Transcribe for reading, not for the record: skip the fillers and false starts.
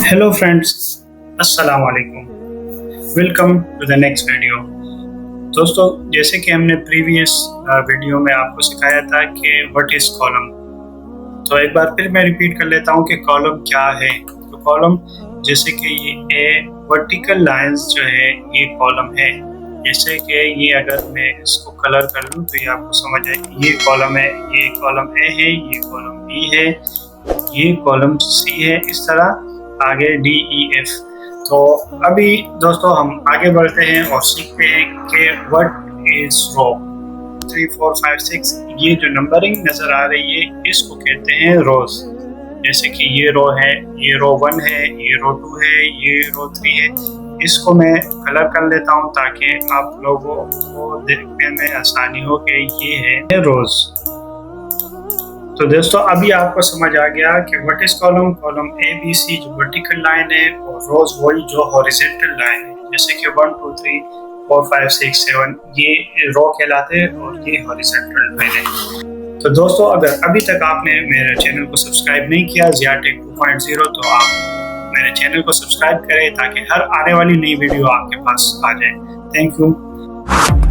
Hello friends, अस्सलाम वालेकुम। Welcome to the next video. दोस्तों, जैसे कि हमने प्रीवियस वीडियो में आपको सिखाया था कि व्हाट इज़ कॉलम, तो एक बार फिर मैं रिपीट कर लेता हूँ कि कॉलम क्या है। तो कॉलम जैसे कि ये वर्टिकल लाइंस जो है ये कॉलम है। जैसे कि ये अगर मैं इसको कलर कर लूँ तो ये आपको समझ आए, ये कॉलम है, ये कॉलम ए है, ये कॉलम बी है, ये कॉलम सी है, इस तरह आगे डी ई एफ। तो अभी दोस्तों हम आगे बढ़ते हैं और सीखते हैं कि व्हाट इज रो। 3 4 5 6 ये जो नंबरिंग नजर आ रही है इसको कहते हैं रोज। जैसे कि ये रो है, ये रो 1 है, ये रो 2 है, ये रो 3 है। इसको मैं कलर कर लेता हूँ ताकि आप लोगों को देखने में आसानी हो कि ये है रोज। तो दोस्तों अभी आपको समझ आ गया कि what is column. Column A B C जो वर्टिकल लाइन है और रोज वही जो हॉरिजॉन्टल लाइन है। जैसे कि 1 2 3 4 5 6 7 ये रो कहलाते हैं और ये हॉरिजॉन्टल लाइन है। तो दोस्तों अगर अभी तक आपने मेरे चैनल को सब्सक्राइब नहीं किया ज़ियाटेक 2.0 तो आप मेरे चैनल को सब्सक्राइब करें ताकि हर आने वाली नई वीडियो आपके पास आ जाए। Thank you.